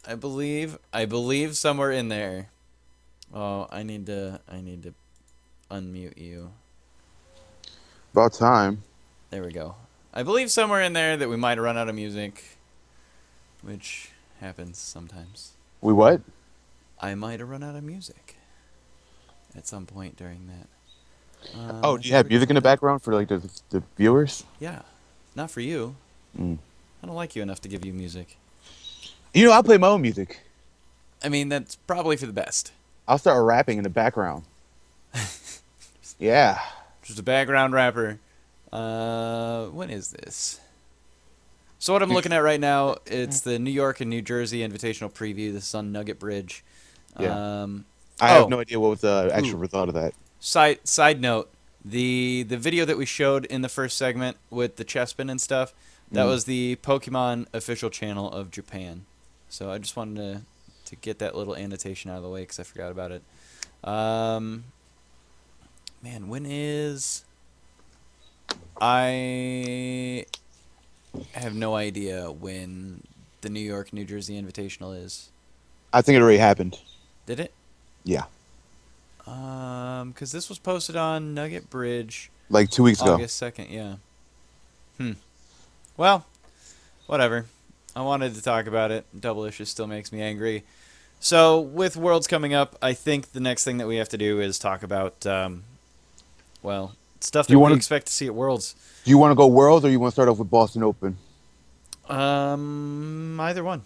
I believe somewhere in there. Oh, I need to unmute you. About time. There we go. I believe somewhere in there that we might have run out of music, which happens sometimes. We what? I might have run out of music at some point during that. Oh, I do you think have we're music in good the though. background for like the viewers? Yeah, not for you. Mm. I don't like you enough to give you music. I play my own music. I mean, that's probably for the best. I'll start rapping in the background. Yeah. Just a background rapper. When is this? So what I'm looking at right now, it's the New York and New Jersey Invitational Preview. This is on Nugget Bridge. Yeah. Um, I have oh, no idea what was the actual ooh. result of that. Side note, the video that we showed in the first segment with the chessmen and stuff, that Mm. was the Pokemon official channel of Japan. So I just wanted to get that little annotation out of the way because I forgot about it. Um, man, when is I have no idea when the New York New Jersey Invitational is. I think it already happened. Did it? Yeah. Because this was posted on Nugget Bridge Like 2 weeks ago. August 2nd. Yeah. Hmm. Well, whatever. I wanted to talk about it. Double issue still makes me angry. So, with Worlds coming up, I think the next thing that we have to do is talk about, well, stuff Do you that we want to expect to see at Worlds. do you want to go Worlds or you want to start off with Boston Open? Either one.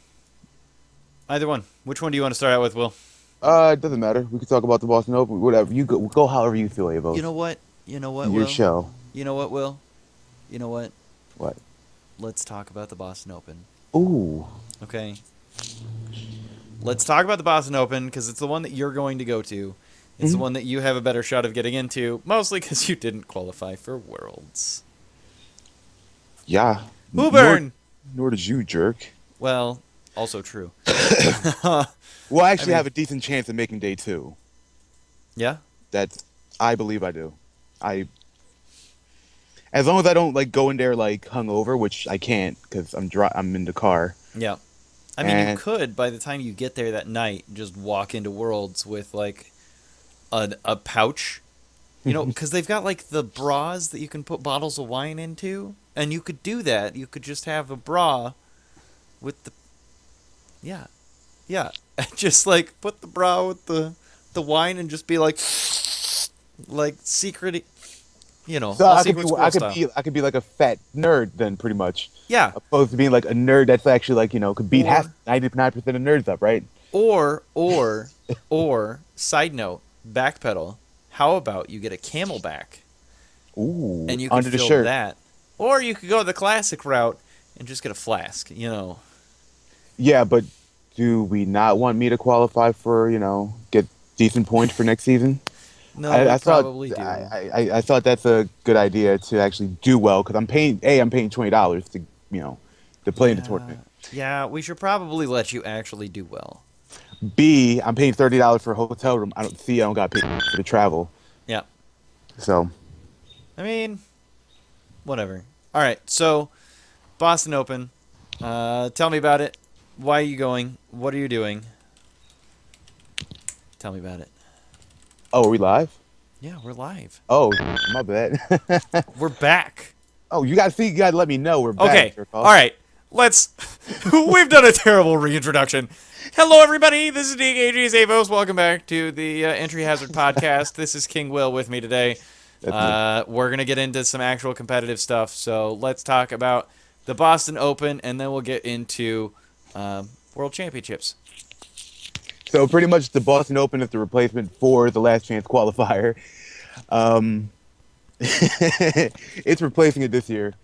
Either one. Which one do you want to start out with, Will? It doesn't matter. We can talk about the Boston Open. Whatever. You go however you feel, You Avo. know what? You know what, Your Will? show. You know what, Will? You know what? What? Let's talk about the Boston Open. Ooh. Okay. Let's talk about the Boston Open because it's the one that you're going to go to. It's the Mhm. one that you have a better shot of getting into, mostly because you didn't qualify for Worlds. Yeah. Nor Wooburn! nor did you, jerk. Well, also true. I Well, I actually mean, have a decent chance of making day two. yeah? That's I believe I do. I As long as I don't like go in there like hungover, which I can't because I'm in the car. Yeah. I mean, you And could, by the time you get there that night, just walk into Worlds with, like, a pouch. You know, because they've got, like, the bras that you can put bottles of wine into. And you could do that. You could just have a bra with the. Yeah. Yeah. Just, like, put the bra with the wine and just be like, secret. You know, so all I could be secret squirrel I could style. be I could be like a fat nerd then pretty much, Yeah. opposed to being like a nerd that's actually like could beat half Or 99% of nerds up, right? or side note, backpedal. How about you get a camelback Ooh, and you could under the fill shirt. that, or you could go the classic route and just get a flask. You know. Yeah, but do we not want me to qualify for get decent points for next season? No, I, we I thought probably I, do. I thought that's a good idea to actually do well because I'm paying $20 to play in the Yeah. tournament. Yeah, we should probably let you actually do well. B, I'm paying $30 for a hotel room. I don't got paid for the travel. Yeah. So I mean, whatever. All right. So, Boston Open. Tell me about it. Why are you going? What are you doing? Tell me about it. oh, are we live? Yeah, we're live. Oh, my bad. We're back. Oh, you gotta let me know we're back, Okay. jerk All off. right. Let's. We've done a terrible reintroduction. Hello, everybody. This is DKG's Avos. Welcome back to the Entry Hazard Podcast. This is King Will with me today. That's me. We're going to get into some actual competitive stuff. So let's talk about the Boston Open, and then we'll get into World Championships. So pretty much the Boston Open is the replacement for the Last Chance qualifier. Um, it's replacing it this year.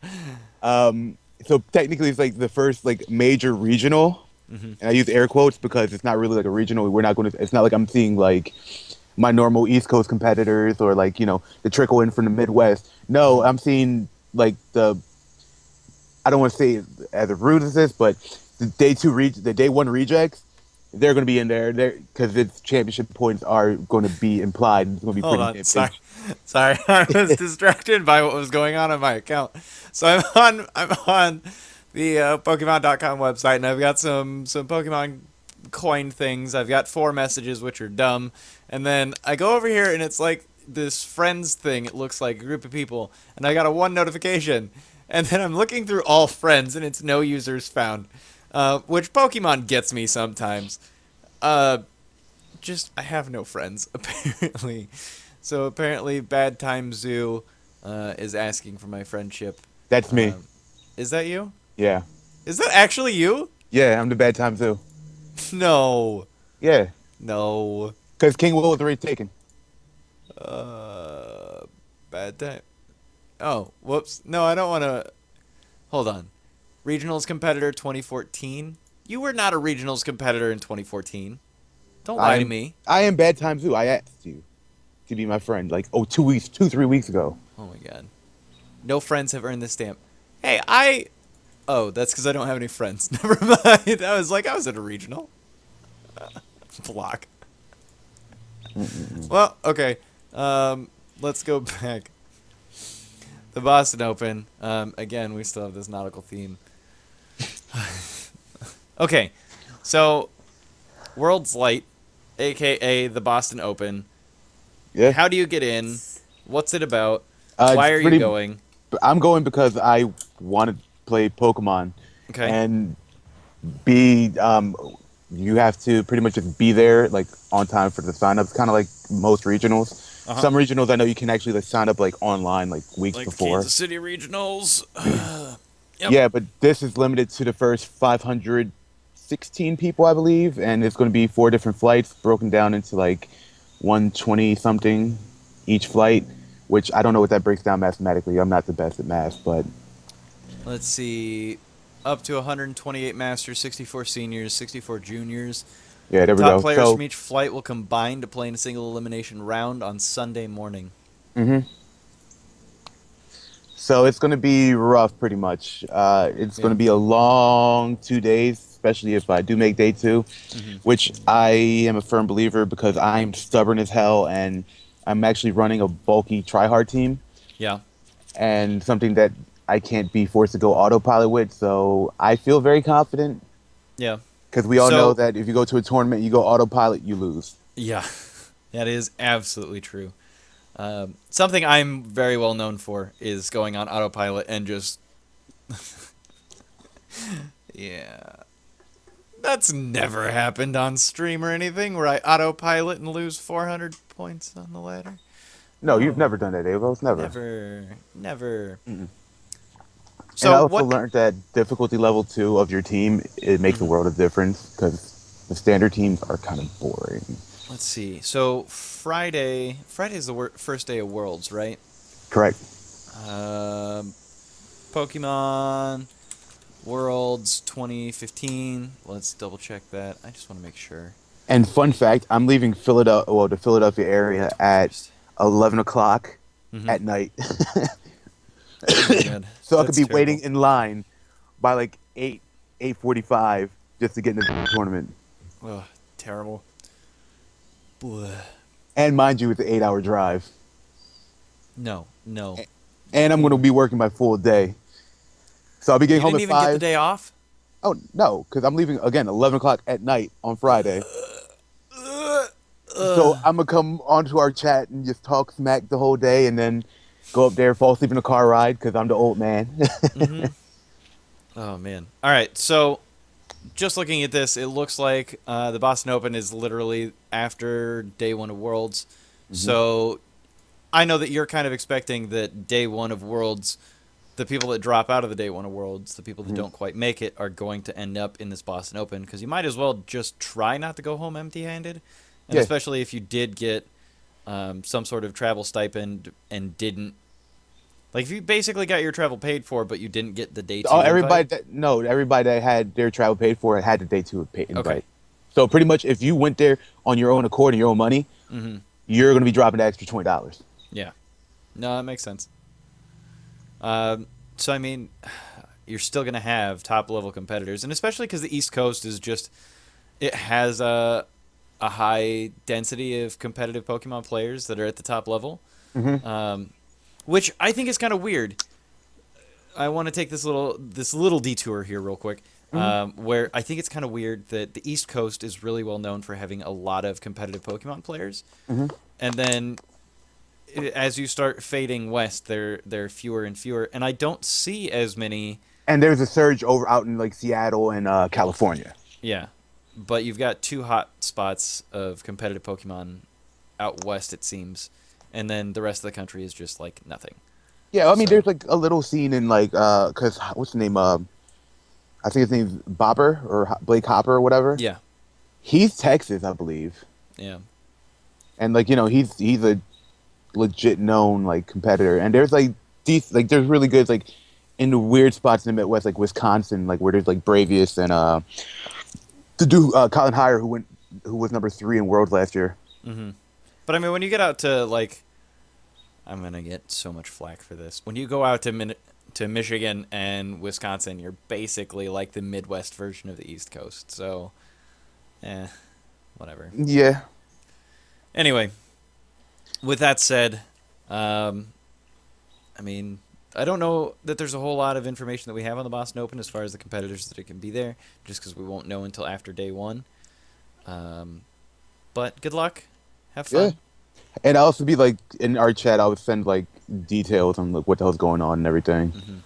So technically, it's like the first like major regional, Hmm. and I use air quotes because it's not really like a regional. We're not going to. It's not like I'm seeing like my normal East Coast competitors or like the trickle in from the Midwest. No, I'm seeing like I don't want to say it as rude as this, but the day one rejects, they're going to be in there because its championship points are going to be implied. It's going to be Hold pretty on. damn Sorry. big. Sorry. I was distracted by what was going on my account. So I'm on the Pokemon.com website, and I've got some Pokemon coin things. I've got 4 messages, which are dumb. And then I go over here, and it's like this friends thing. It looks like a group of people. And I got a 1 notification. And then I'm looking through all friends, and it's no users found. Which Pokemon gets me sometimes. I have no friends, apparently. So apparently Bad Time Zoo is asking for my friendship. That's me. Is that you? Yeah. Is that actually you? Yeah, I'm the bad time too. No. Yeah. No. Because King Will was already taken. Bad time. Oh, whoops. No, I don't want to. Hold on. Regionals competitor 2014. You were not a regionals competitor in 2014. Don't lie to me. I am bad time too. I asked you to be my friend like 3 weeks ago. Oh my god. No friends have earned this stamp. Hey, Oh, that's because I don't have any friends. Never mind. I was at a regional. Block. Well, okay. Let's go back. The Boston Open. Again, we still have this nautical theme. Okay, so World's Light, aka the Boston Open. Yeah. How do you get in? What's it about? It's Why are you going? I'm going because I want to play Pokemon. Okay. And you have to pretty much just be there like on time for the sign ups, kind of like most regionals. Uh-huh. Some regionals I know you can actually like sign up like online like weeks Like before. Kansas City regionals. Yep. Yeah, but this is limited to the first 516 people, I believe, and it's going to be 4 different flights broken down into like 120 something each flight, which I don't know what that breaks down mathematically. I'm not the best at math, but Let's see. Up to 128 masters, 64 seniors, 64 juniors. yeah, there we Top go. players So, from each flight will combine to play in a single elimination round on Sunday morning. so it's going to be rough, pretty much. It's going to be a long 2 days, especially if I do make day 2, which I am a firm believer because I'm stubborn as hell, and I'm actually running a bulky tryhard team, Yeah. and something that I can't be forced to go autopilot with. So I feel very confident Yeah. because we all So- know that if you go to a tournament, you go autopilot, you lose. Yeah. That is absolutely true. Something I'm very well known for is going on autopilot and just... Yeah. That's never happened on stream or anything where I autopilot and lose 400 points on the ladder. No, you've never done that, Avos. Never. Never. And So I also what? learned that difficulty level 2 of your team, it makes a world of difference because the standard teams are kind of boring. Let's see. So Friday is the first day of Worlds, right? Correct. Pokemon Worlds 2015. Let's double check that. I just want to make sure. And fun fact, I'm leaving the Philadelphia area at 11 o'clock at night. God, So I that's could be terrible. waiting in line by like 8:45 just to get into the tournament. Ugh, terrible. Bleh. And mind you, it's an 8-hour drive. No. And I'm going to be working my full day. So I'll be getting You home didn't at even 5. get the day off? Oh, no, because I'm leaving, again, 11 o'clock at night on Friday. So I'm going to come onto our chat and just talk smack the whole day and then go up there, fall asleep in the car ride because I'm the old man. Oh, man. All right, so just looking at this, it looks like the Boston Open is literally after day 1 of Worlds. So I know that you're kind of expecting that day 1 of Worlds, the people that drop out of the day 1 of Worlds, the people that don't quite make it, are going to end up in this Boston Open because you might as well just try not to go home empty-handed. And Yeah. especially if you did get some sort of travel stipend and didn't. Like, if you basically got your travel paid for, but you didn't get the day 2 everybody invite. everybody that had their travel paid for had the day 2 invite. Okay. So pretty much if you went there on your own accord and your own money, you're going to be dropping the extra $20. Yeah. No, that makes sense. So, I mean, you're still going to have top-level competitors, and especially because the East Coast is just... It has a high density of competitive Pokemon players that are at the top level, which I think is kind of weird. I want to take this little detour here real quick. Mhm. where I think it's kind of weird that the East Coast is really well known for having a lot of competitive Pokemon players, Mhm. and then as you start fading west, there are fewer and fewer, and I don't see as many. And there's a surge over out in like Seattle and California. Yeah, but you've got two hot spots of competitive Pokemon out west, it seems, and then the rest of the country is just like nothing. Yeah, I mean, So there's like a little scene in like, cause what's the name? I think his name's Bopper or Blake Hopper or whatever. yeah, He's Texas, I believe, yeah, and like he's a legit known like competitor. And there's like these like there's really good like in the weird spots in the Midwest, like Wisconsin, like where there's like Bravius and to do Colin Hire who was number 3 in world last year. hmm But I mean, when you get out to like, I'm gonna get so much flack for this. When you go out to to Michigan and Wisconsin, you're basically like the Midwest version of the East Coast. So, whatever. Yeah, Anyway, with that said, um, I mean, I don't know that there's a whole lot of information that we have on the Boston Open as far as the competitors that it can be there, just because we won't know until after day one. Um, but good luck. Have yeah. fun. And I'll also be like in our chat, I would send like details on like what the hell's going on and everything. hmm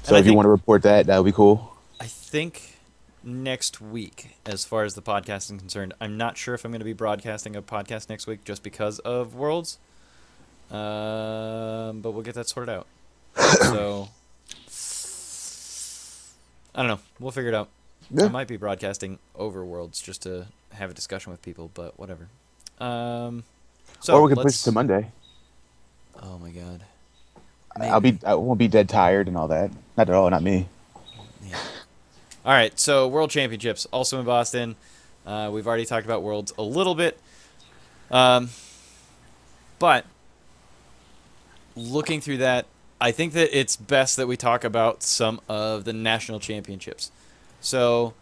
And So if you want to report that, that would be cool. I think next week, as far as the podcast is concerned, I'm not sure if I'm going to be broadcasting a podcast next week just because of Worlds. But we'll get that sorted out. So I don't know. We'll figure it out. I Yeah. might be broadcasting over Worlds just to have a discussion with people, but whatever. Um, Or so we can push it to let's. Monday. Oh my god. I Maybe. won't be dead tired and all that. Not at all, not me. Yeah. All right. So World Championships also in Boston. We've already talked about Worlds a little bit, um, but looking through that, I think that it's best that we talk about some of the national championships. So,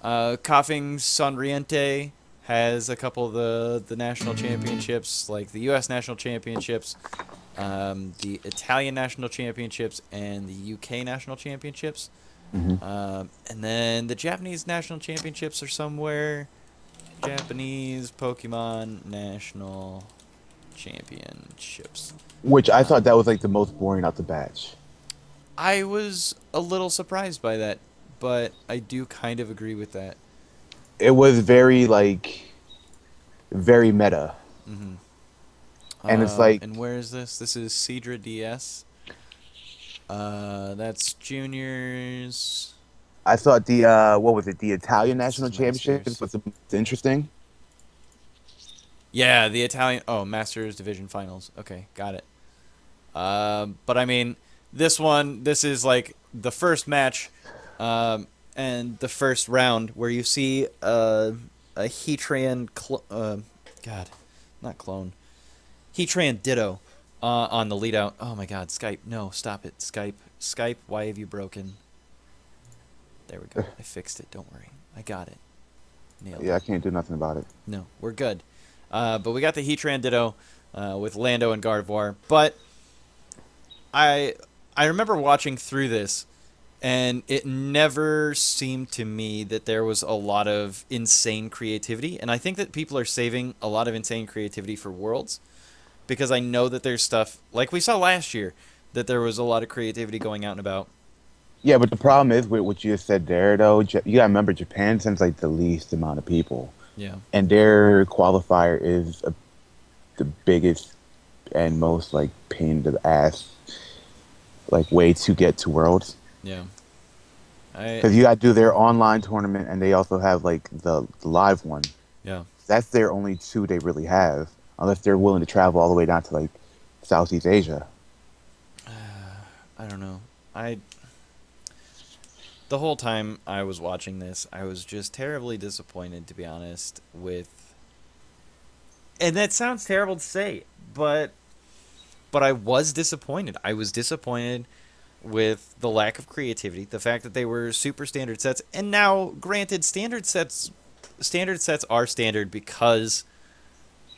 Coughing Sonriente has a couple of the national championships, like the U.S. national championships, the Italian national championships, and the U.K. national championships. Hmm. And then the Japanese national championships are somewhere. Japanese Pokemon national championships. Which I thought Um, that was like the most boring out the batch. I was a little surprised by that, but I do kind of agree with that. It was very like very meta, hmm and it's like and where is this? This is Cedra DS. That's juniors. I thought the what was it? The Italian This national is championships masters. was the most interesting. Yeah, the Italian. Oh, Masters Division Finals. Okay, got it. But I mean, this is like the first match, and the first round where you see a Heatran, God, not clone, Heatran Ditto, on the lead out. Oh my God, Skype, no, stop it, Skype, why have you broken? There we go, I fixed it. Don't worry, I got it, nailed Yeah, it. I can't do nothing about it. No, we're good. But we got the Heatran Ditto with Lando and Gardevoir, but I I remember watching through this, and it never seemed to me that there was a lot of insane creativity. And I think that people are saving a lot of insane creativity for Worlds, because I know that there's stuff like we saw last year that there was a lot of creativity going out and about. Yeah, but the problem is with what you just said there, though. You gotta remember Japan sends like the least amount of people, Yeah, and their qualifier is the biggest and most like pain in the ass like way to get to Worlds. yeah. I Because you got to do their online tournament, and they also have like the live one. yeah. That's their only two they really have, unless they're willing to travel all the way down to like Southeast Asia. I don't know. I The whole time I was watching this, I was just terribly disappointed, to be honest, with. And that sounds terrible to say, but I was disappointed. I was disappointed with the lack of creativity, the fact that they were super standard sets. And now, granted, standard sets are standard because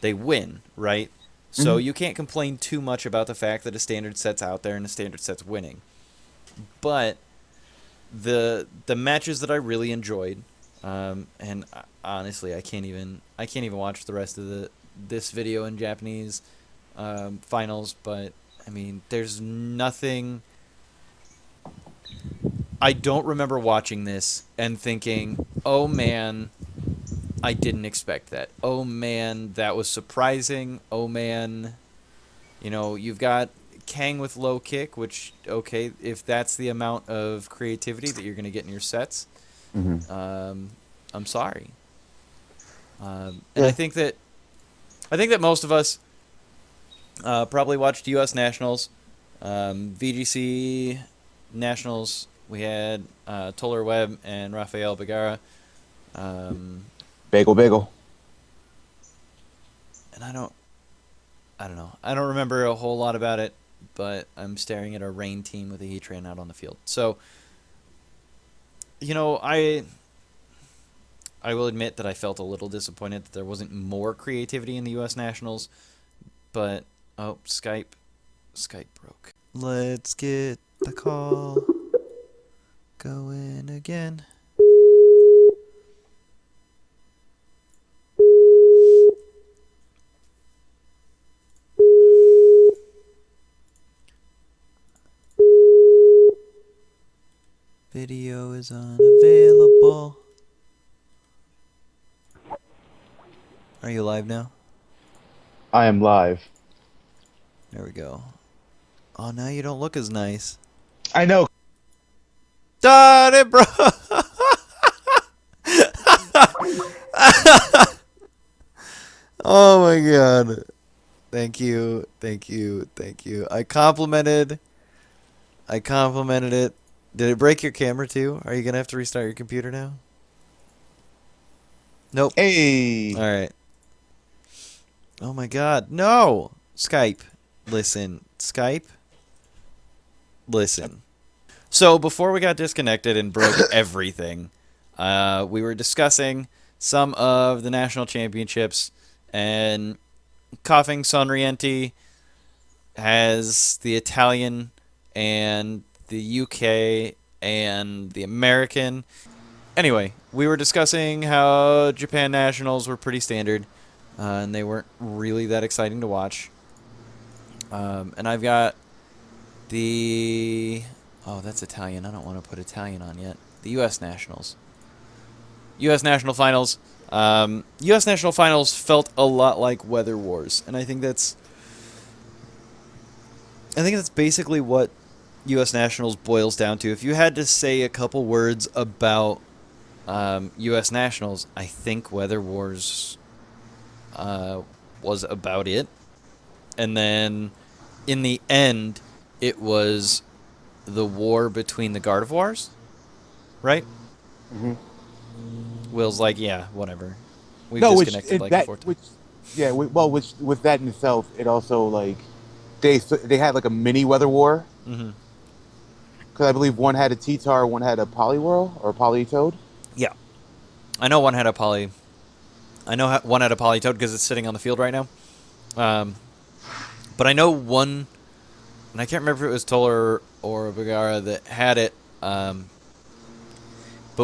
they win, right? So Hmm. you can't complain too much about the fact that a standard set's out there and a standard set's winning. But the matches that I really enjoyed, and honestly, I can't even watch the rest of this video in Japanese finals. But I mean, there's nothing. I don't remember watching this and thinking, "Oh man, I didn't expect that. Oh man, that was surprising. Oh man, you've got Kang with low kick, which okay, if that's the amount of creativity that you're going to get in your sets, Hmm. I'm sorry." And Yeah. I think that most of us probably watched U.S. Nationals, VGC Nationals. We had Toller Webb and Rafael Bagara. Um, Bagel, bagel. and I don't know. I don't remember a whole lot about it, but I'm staring at a rain team with a Heatran out on the field. So, I will admit that I felt a little disappointed that there wasn't more creativity in the U.S. Nationals, but oh, Skype broke. Let's get the call going again. Video is unavailable. Are you live now? I am live. There we go. Oh, now you don't look as nice. I know. Done it, bro. Oh my god. Thank you. Thank you. Thank you. I complimented it. Did it break your camera too? Are you going to have to restart your computer now? Nope. All Hey. right. Oh my god. No. Skype. Listen. Skype. Listen. So before we got disconnected and broke everything, we were discussing some of the national championships, and Coughing Sonrienti has the Italian and the UK and the American. Anyway, we were discussing how Japan nationals were pretty standard, and they weren't really that exciting to watch. And I've got the... Oh, that's Italian. I don't want to put Italian on yet. The U.S. Nationals. U.S. National Finals. U.S. National Finals felt a lot like Weather Wars, and I think that's basically what U.S. Nationals boils down to. If you had to say a couple words about U.S. Nationals, I think Weather Wars was about it. And then, in the end, it was the war between the Gardevoirs, right? Hmm. Will's like, yeah, whatever. We've No, disconnected like 4 times. yeah, well, which with that in itself, it also like they had like a mini weather war Mm-hmm. because I believe one had a T-Tar, one had a Poliwhirl or Polytoad. Yeah. I know one had a poly. I know one had a Polytoad because it's sitting on the field right now. But I know one, and I can't remember if it was Toller or Bagara that had it. But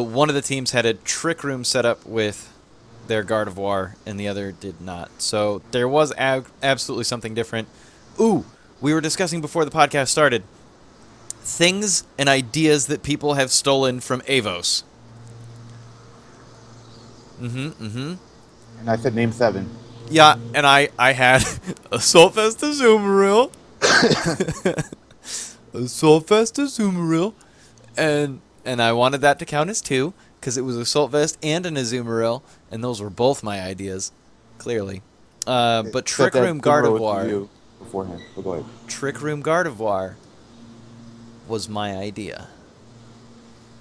one of the teams had a trick room set up with their Gardevoir, and the other did not. So there was absolutely something different. Ooh, we were discussing before the podcast started things and ideas that people have stolen from Avos. Mm-hmm. And I said name 7. Yeah, and I had a Solfest Azumarill. A Solfest Azumarill. And I wanted that to count as 2, because it was a Assault Vest and an Azumarill, and those were both my ideas, clearly. But Trick Room Gardevoir... beforehand. So go ahead. Trick Room Gardevoir was my idea.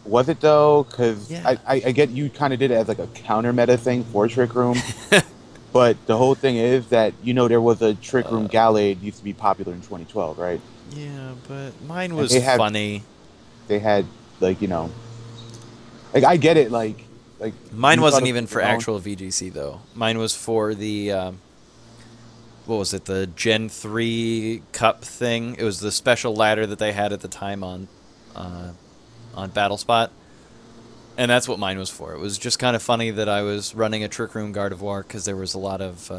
Was it though? Because Yeah. I get you kind of did it as like a counter meta thing for Trick Room, but the whole thing is that there was a Trick Room Gallade used to be popular in 2012, right? Yeah, but mine was they had- funny. They had like like I get it like Mine you wasn't thought of even for your own- actual VGC, though. Mine was for the... what was it? The Gen 3 Cup thing. It was the special ladder that they had at the time on on Battle Spot, and that's what mine was for. It was just kind of funny that I was running a Trick Room Gardevoir because there was a lot of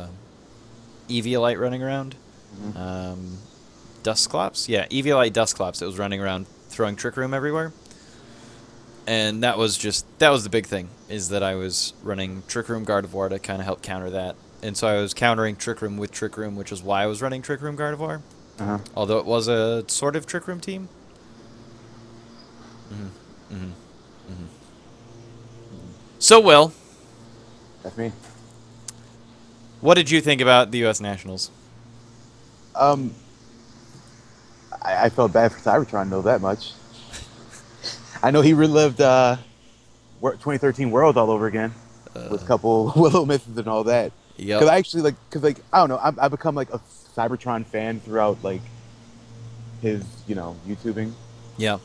Eviolite running around. Mhm. Dusclops? Yeah, Eviolite Dusclops that was running around throwing Trick Room everywhere. And that was the big thing, is that I was running Trick Room Gardevoir to kind of help counter that. And so I was countering Trick Room with Trick Room, which is why I was running Trick Room Gardevoir. Uh-huh. Although it was a sort of Trick Room team. Mm-hmm. Mm-hmm. Mm-hmm. So, Will, That's me. what did you think about the U.S. Nationals? Um, I felt bad for Cybertron, know that much. I know he relived 2013 World all over again with a couple willow misses and all that. Yep. Because I actually I don't know, I become like a Cybertron fan throughout like his YouTubing Yeah.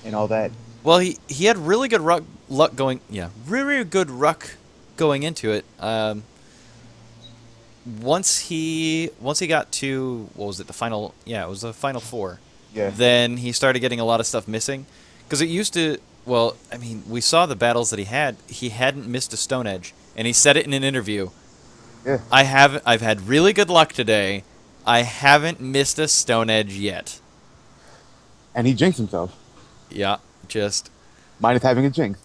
and all that. Well, he had really good luck going. Yeah, really good luck going into it. Once he got to, what was it, the final? Yeah, it was the final four. Yeah. Then he started getting a lot of stuff missing, because it used to. Well, I mean, we saw the battles that he had. He hadn't missed a Stone Edge, and he said it in an interview. Yeah. I've had really good luck today. I haven't missed a Stone Edge yet. And he jinxed himself. Yeah, just. Minus having a jinx.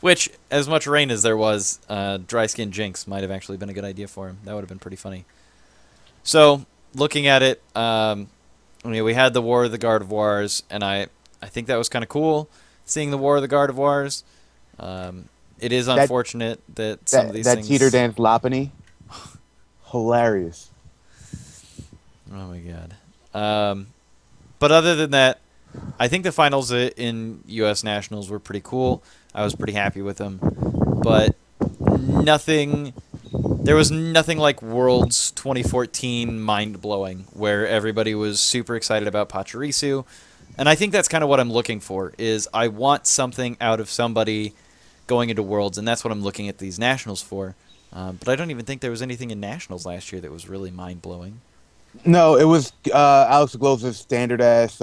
Which, as much rain as there was, Dry Skin Jinx might have actually been a good idea for him. That would have been pretty funny. So, looking at it, we had the War of the Gardevoirs, and I think that was kind of cool, seeing the War of the Gardevoirs. It is unfortunate that some of these things... That Teeter Dance Lopunny, hilarious. Oh my god. But other than that, I think the finals in U.S. Nationals were pretty cool. I was pretty happy with them. But there was nothing like Worlds 2014 mind-blowing, where everybody was super excited about Pachirisu. And I think that's kind of what I'm looking for, is I want something out of somebody going into Worlds, and that's what I'm looking at these Nationals for. But I don't even think there was anything in Nationals last year that was really mind-blowing. No, it was Alex Glow's standard ass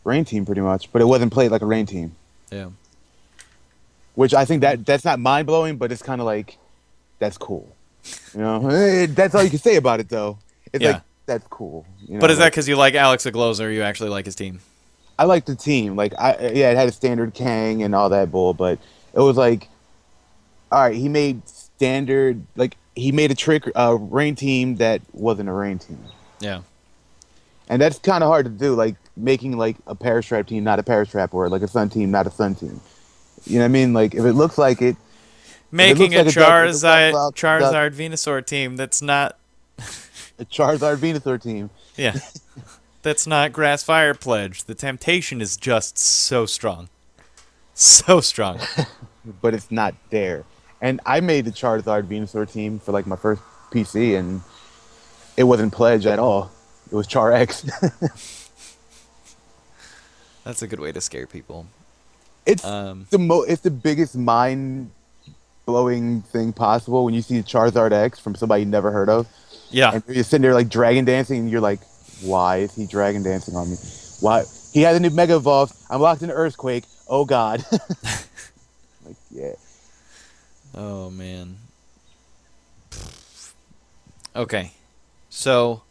rain team pretty much, but it wasn't played like a rain team. Yeah. Which I think that's not mind blowing, but it's kind of like that's cool. That's all you can say about it though. It's like that's cool. But is that because you like Alex Aglows, or you actually like his team? I like the team. Like it had a standard Kang and all that bull, but it was like, all right, he made a trick rain team that wasn't a rain team. Yeah. And that's kind of hard to do, like making like a Parastrap team not a Parastrap, or like a Sun team not a Sun team. You know what I mean? Like if it looks like it, making a Charizard Venusaur team that's not a Charizard Venusaur team. Yeah. That's not Grass Fire Pledge. The temptation is just so strong. So strong. But it's not there. And I made the Charizard Venusaur team for like my first PC, and it wasn't Pledge at all. It was Char X. That's a good way to scare people. It's the biggest mind blowing thing possible when you see Charizard X from somebody you never heard of. Yeah. And you're sitting there like dragon dancing, and you're like, why is he dragon dancing on me? Why? He has a new Mega Evolve. I'm locked in Earthquake. Oh god. Like, yeah. Oh man. Okay. So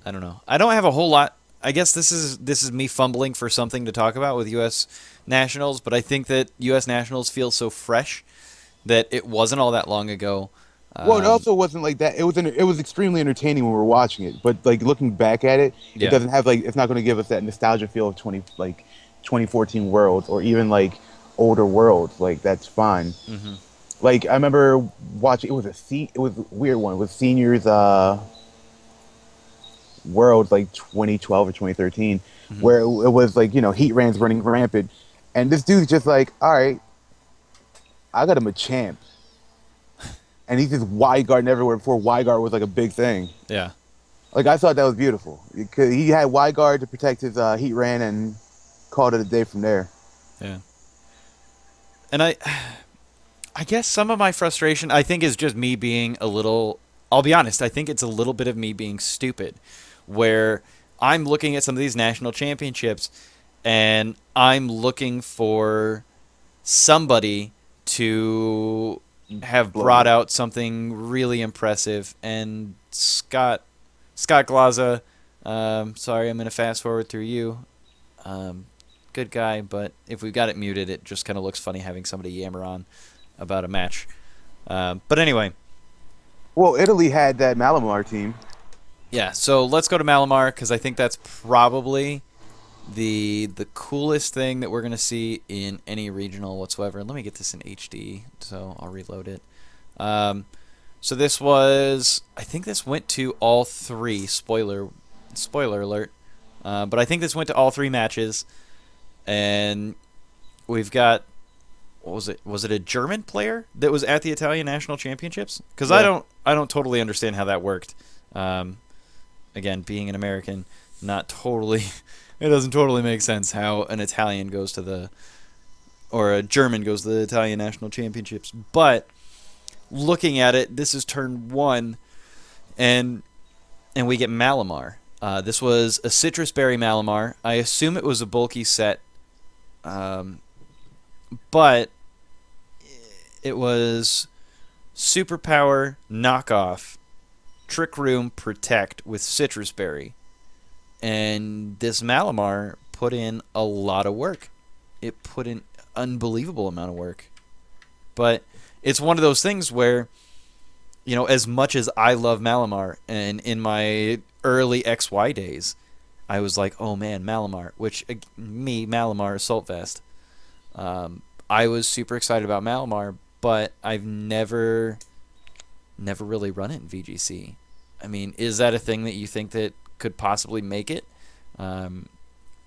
I don't know. I don't have a whole lot. I guess this is me fumbling for something to talk about with U.S. Nationals, but I think that U.S. Nationals feels so fresh that it wasn't all that long ago. Well, it also wasn't like that. It was extremely entertaining when we were watching it, but like looking back at it, it doesn't have like, it's not going to give us that nostalgia feel of 2014 Worlds, or even like older Worlds. Like that's fine. Mm-hmm. Like I remember watching, it was a weird one. It was Seniors Worlds like 2012 or 2013, where it was like, Heatran's running rampant, and this dude's just like, all right, I got him a champ. And he's just wide guarding everywhere before wide guard was like a big thing. Yeah. Like I thought that was beautiful. He had wide guard to protect his Heatran, and called it a day from there. Yeah. And I guess some of my frustration, I think, is just me being a little, I'll be honest, I think it's a little bit of me being stupid, where I'm looking at some of these national championships, and I'm looking for somebody to have Blow brought it. out something really impressive. And Scott Glaza, sorry, I'm going to fast forward through you. Good guy, but if we've got it muted, it just kind of looks funny having somebody yammer on about a match. But anyway, Well, Italy had that Malamar team. yeah, so let's go to Malamar because I think that's probably the coolest thing that we're going to see in any regional whatsoever. Let me get this in HD, so I'll reload it. So this was, I think this went to all three. Spoiler alert. But I think this went to all three matches, and we've got, what was it? Was it a German player that was at the Italian National Championships? Because Yeah. I don't totally understand how that worked. Again, being an American, not totally. It doesn't totally make sense how an Italian goes to the, or a German goes to the Italian National Championships. But looking at it, this is turn one, and we get Malamar. This was a citrus berry Malamar. I assume it was a bulky set, but it was superpower knockoff, trick room protect with citrus berry. And this Malamar put in a lot of work. It put in unbelievable amount of work. But it's one of those things where, you know, as much as I love Malamar, and in my early XY days, I was like, oh man, Malamar, which, Malamar, Assault Vest. I was super excited about Malamar, but I've never really run it in VGC. I mean, is that a thing that you think that could possibly make it?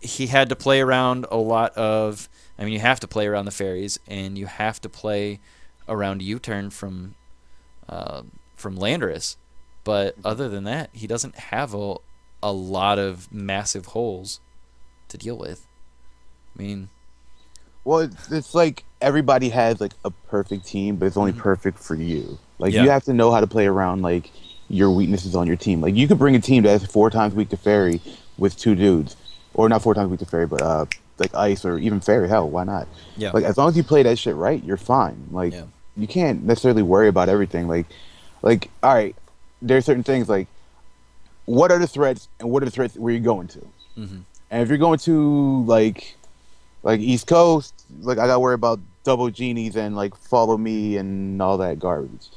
He had to play around a lot of, I mean, you have to play around the fairies, and you have to play around U-turn from Landorus. But other than that, he doesn't have a lot of massive holes to deal with. I mean, Well, it's like everybody has like a perfect team, but it's only Mhm. perfect for you. Like Yeah. you have to know how to play around like your weaknesses on your team. Like you could bring a team that's 4 times weak to fairy with 2 dudes, or not 4 times weak to fairy, but like ice or even fairy. Hell, why not? yeah, Like as long as you play that shit right, you're fine. Like yeah, you can't necessarily worry about everything. Like all right, there's certain things like what are the threats and what are the threats where you're going to. hmm And if you're going to like East Coast, like I gotta worry about double genies and like follow me and all that garbage.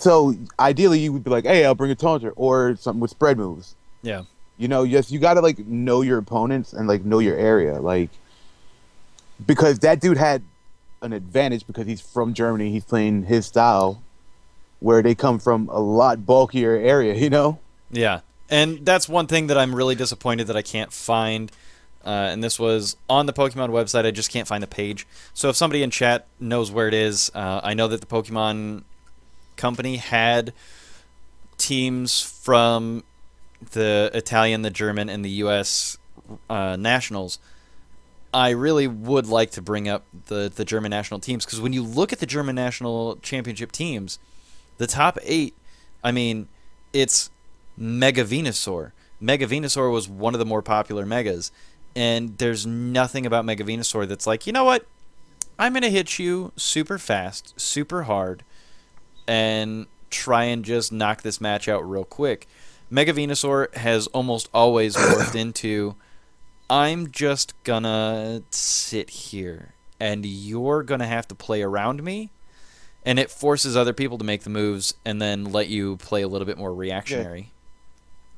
So ideally, you would be like, "Hey, I'll bring a taunter or something with spread moves." yeah, You know, just you gotta like know your opponents and like know your area, like because that dude had an advantage because he's from Germany. He's playing his style, where they come from a lot bulkier area. You know. yeah. And that's one thing that I'm really disappointed that I can't find. And this was on the Pokemon website. I just can't find the page. So if somebody in chat knows where it is, I know that the Pokemon company had teams from the Italian, the German, and the U.S. Nationals. I really would like to bring up the German national teams because when you look at the German national championship teams, the top 8, I mean, it's Mega Venusaur. Mega Venusaur was one of the more popular Megas, and there's nothing about Mega Venusaur that's like, you know what? I'm going to hit you super fast, super hard, and try and just knock this match out real quick. Mega Venusaur has almost always morphed into, I'm just gonna sit here, and you're gonna have to play around me, and it forces other people to make the moves and then let you play a little bit more reactionary.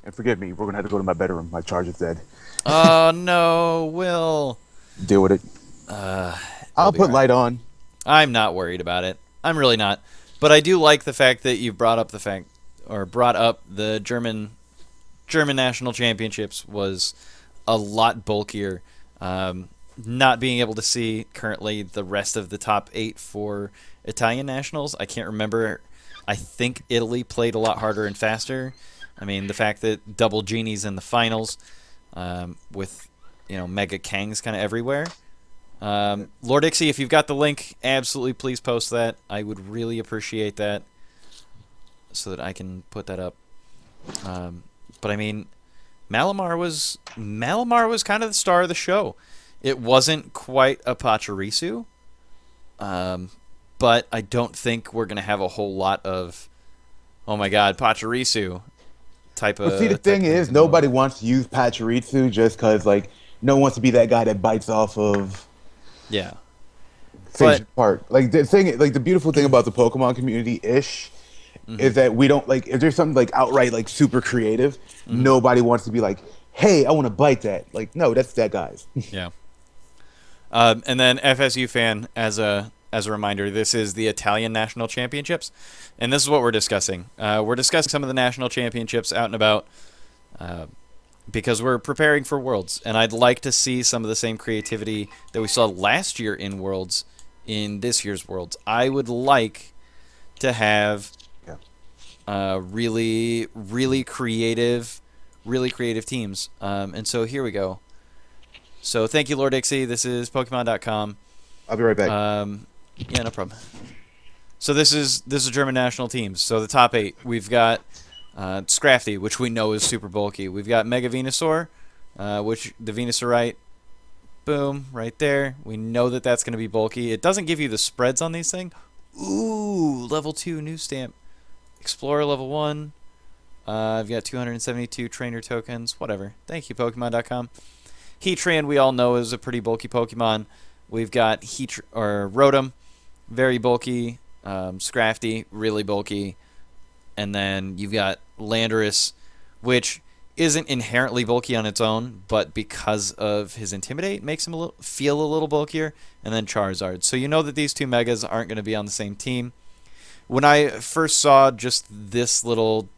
And forgive me, we're gonna have to go to my bedroom. My charger's dead. Oh no, Will. Deal with it. It'll I'll be put all right. light on. I'm not worried about it. I'm really not. But I do like the fact that you brought up the German national championships was a lot bulkier. Not being able to see currently the rest of the top 8 for Italian nationals, I can't remember. I think Italy played a lot harder and faster. I mean, the fact that double genies in the finals, with Mega Kangs kind of everywhere. Lord Ixie, if you've got the link, absolutely please post that. I would really appreciate that so that I can put that up. But I mean, Malamar was kind of the star of the show. It wasn't quite a Pachirisu, um, but I don't think we're gonna have a whole lot of oh my god Pachirisu type But see, the of thing things is, anymore. nobody wants to use Pachirisu just because, like, no one wants to be that guy that bites off of Yeah, but Sage Park. Like the thing, like the beautiful thing about the Pokemon community ish hmm is that we don't like if there's something like outright like super creative, hmm nobody wants to be like, hey, I want to bite that. Like, no, that's that guy's. yeah. And then FSU fan, as a reminder, this is the Italian National Championships, and this is what we're discussing. We're discussing some of the national championships out and about uh, because we're preparing for Worlds, and I'd like to see some of the same creativity that we saw last year in Worlds in this year's Worlds. I would like to have Yeah. really creative teams. And so here we go. So thank you, Lord Dixie. This is Pokemon.com. I'll be right back. Yeah, no problem. So this is German national teams. So the top 8, we've got Scrafty, which we know is super bulky. We've got Mega Venusaur, which the Venusaurite, boom, right there. We know that that's going to be bulky. It doesn't give you the spreads on these things. Ooh, level 2 new stamp. Explorer level 1. I've got 272 trainer tokens. Whatever. Thank you, Pokemon.com. Heatran, we all know, is a pretty bulky Pokemon. We've got Rotom, very bulky. Scrafty, really bulky. And then you've got Landorus, which isn't inherently bulky on its own, but because of his Intimidate, makes him feel a little bulkier. And then Charizard. So you know that these two Megas aren't going to be on the same team. When I first saw just this little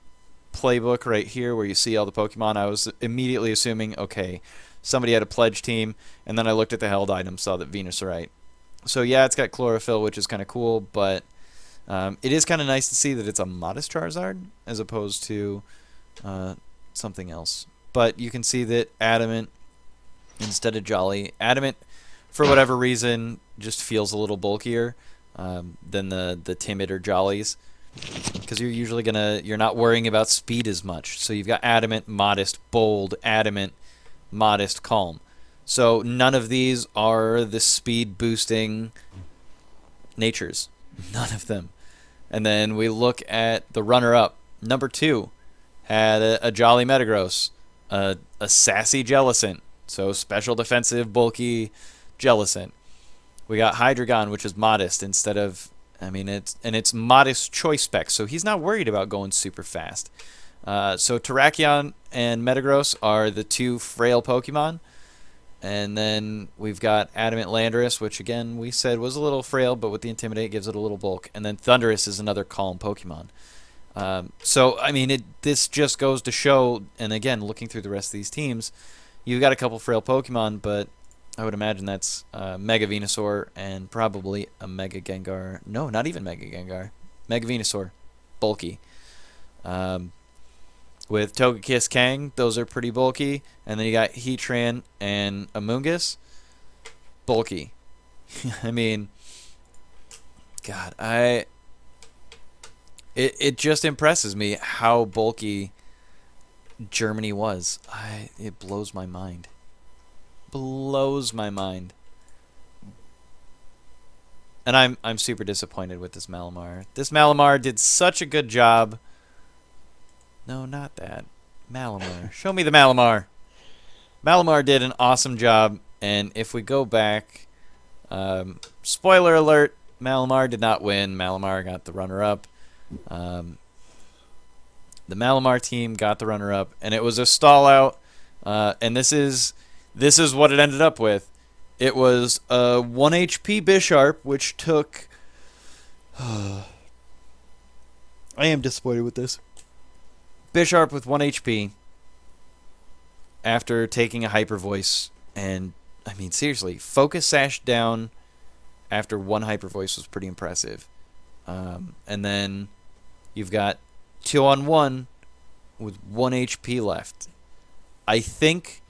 playbook right here where you see all the Pokemon, I was immediately assuming, okay, somebody had a pledge team, and then I looked at the held item, saw that Venusaurite. So yeah, it's got Chlorophyll, which is kind of cool, but it is kind of nice to see that it's a modest Charizard as opposed to something else. But you can see that Adamant instead of Jolly. Adamant, for whatever reason, just feels a little bulkier than the Timid or Jollies. Because you're not worrying about speed as much. So you've got Adamant, Modest, Bold, Adamant, Modest, Calm. So none of these are the speed boosting natures. None of them. And then we look at the runner-up. Number 2 had a Jolly Metagross, a sassy Jellicent, so special defensive, bulky Jellicent. We got Hydreigon, which is modest instead of, it's modest choice spec, so he's not worried about going super fast. So Terrakion and Metagross are the 2 frail Pokemon. And then we've got Adamant Landorus, which again we said was a little frail, but with the Intimidate gives it a little bulk. And then Thundurus is another calm Pokemon. This just goes to show, and again, looking through the rest of these teams, you've got a couple frail Pokemon, but I would imagine that's Mega Venusaur and probably a Mega Gengar. No, not even Mega Gengar. Mega Venusaur. Bulky. With Togekiss Kang, those are pretty bulky. And then you got Heatran and Amoonguss. Bulky. God, it just impresses me how bulky Germany was. It blows my mind. Blows my mind. And I'm super disappointed with this Malamar. This Malamar did such a good job. No, not that. Malamar. Show me the Malamar. Malamar did an awesome job, and if we go back, spoiler alert, Malamar did not win. Malamar got the runner-up. The Malamar team got the runner-up, and it was a stall-out, and this is what it ended up with. It was a 1 HP Bisharp, which took... I am disappointed with this. Bisharp with 1 HP after taking a Hyper Voice, and seriously, Focus Sash down after 1 Hyper Voice was pretty impressive. And then you've got 2-on-1 with 1 HP left. I think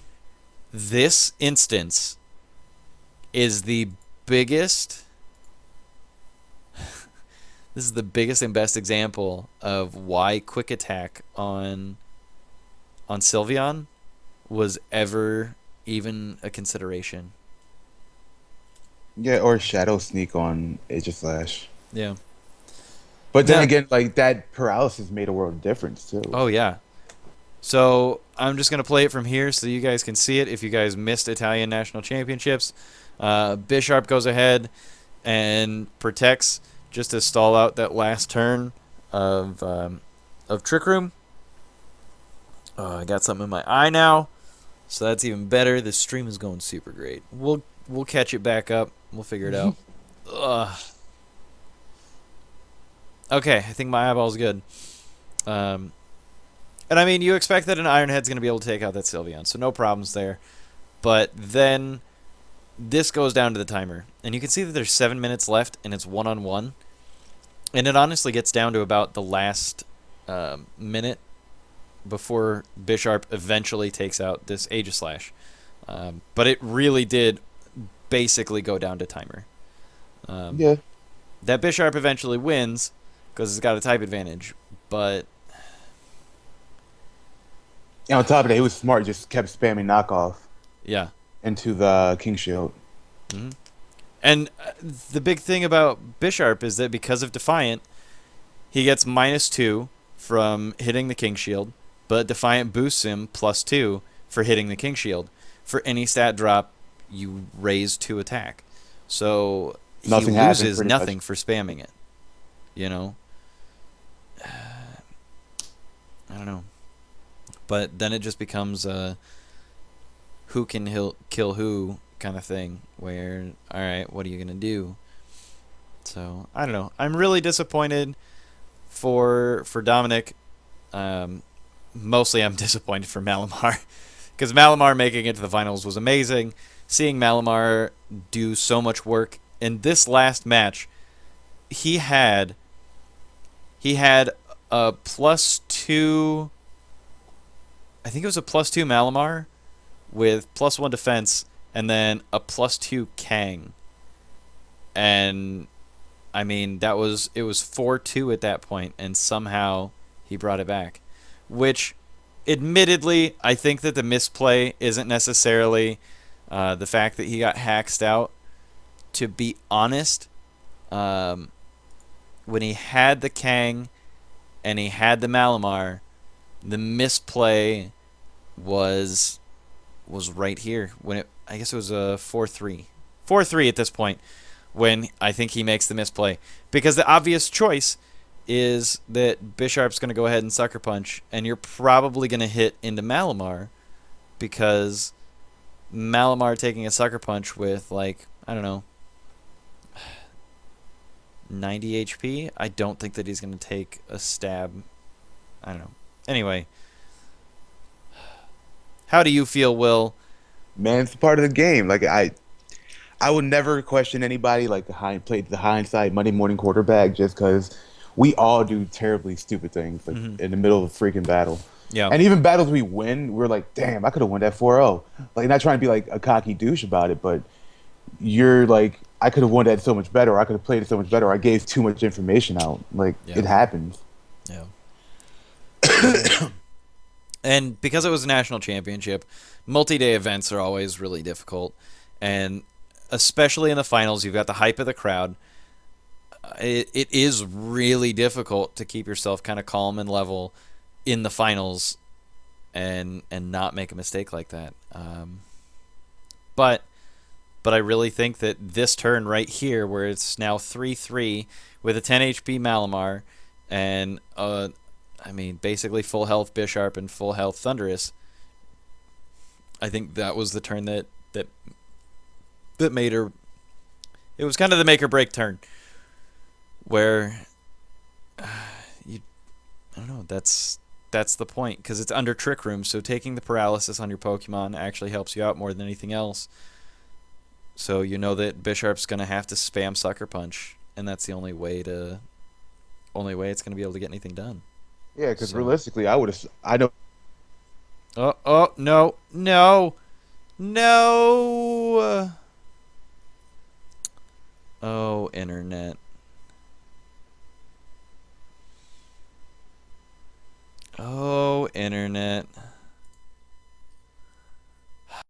this instance is the biggest. This is the biggest and best example of why Quick Attack on Sylveon was ever even a consideration. Yeah, or Shadow Sneak on Age of Slash. Yeah. But then Now, again, like that paralysis made a world of difference too. oh yeah. So I'm just gonna play it from here so you guys can see it. If you guys missed Italian national championships, Bisharp goes ahead and protects just to stall out that last turn of Trick Room. I got something in my eye now, so that's even better. This stream is going super great. We'll catch it back up. We'll figure it out. Ugh. Okay, I think my eyeball's good. And I mean, you expect that an Ironhead's going to be able to take out that Sylveon, so no problems there. But then this goes down to the timer, and you can see that there's 7 minutes left, and it's 1-on-1. And it honestly gets down to about the last minute before Bisharp eventually takes out this Aegislash. But it really did basically go down to timer. Yeah. That Bisharp eventually wins because it's got a type advantage, but And on top of that, he was smart. Just kept spamming knockoff yeah. into the King Shield. Mm-hmm. And the big thing about Bisharp is that because of Defiant, he gets -2 from hitting the King Shield, but Defiant boosts him +2 for hitting the King Shield. For any stat drop, you raise 2 attack. So Nothing he happens, loses pretty nothing much. for spamming it. You know? I don't know. But then it just becomes a who can kill who kind of thing, where, all right, what are you going to do? So, I don't know. I'm really disappointed for Dominic. Mostly I'm disappointed for Malamar, because Malamar making it to the finals was amazing. Seeing Malamar do so much work in this last match, he had a +2, I think it was a +2 Malamar with +1 defense, and then a +2 Kang. And I mean, it was 4-2 at that point, and somehow he brought it back. Which, admittedly, I think that the misplay isn't necessarily the fact that he got hacked out. To be honest, when he had the Kang and he had the Malamar, the misplay was right here when I guess it was a 4-3 at this point when I think he makes the misplay, because the obvious choice is that Bisharp's going to go ahead and Sucker Punch, and you're probably going to hit into Malamar, because Malamar taking a Sucker Punch with, like, I don't know, 90 HP, I don't think that he's going to take a stab. I don't know. Anyway, how do you feel, Will? Man, it's part of the game. Like I would never question anybody like the hindsight Monday morning quarterback, just because we all do terribly stupid things like in the middle of a freaking battle. Yeah. And even battles we win, we're like, damn, I could have won that 4-0. Like, not trying to be like a cocky douche about it, but you're like, I could have won that so much better, or I could have played it so much better, or I gave too much information out. Like, Yeah. it happens. Yeah. And because it was a national championship, multi-day events are always really difficult. And especially in the finals, you've got the hype of the crowd. It is really difficult to keep yourself kind of calm and level in the finals and not make a mistake like that. But I really think that this turn right here, where it's now 3-3 with a 10 HP Malamar and I mean, basically full health Bisharp and full health Thundurus, I think that was the turn that made her. It was kind of the make or break turn, where I don't know. That's the point, because it's under Trick Room. So taking the paralysis on your Pokemon actually helps you out more than anything else. So you know that Bisharp's gonna have to spam Sucker Punch, and that's the only way it's gonna be able to get anything done. Yeah, because So- realistically, I don't. Oh, no. Oh, internet.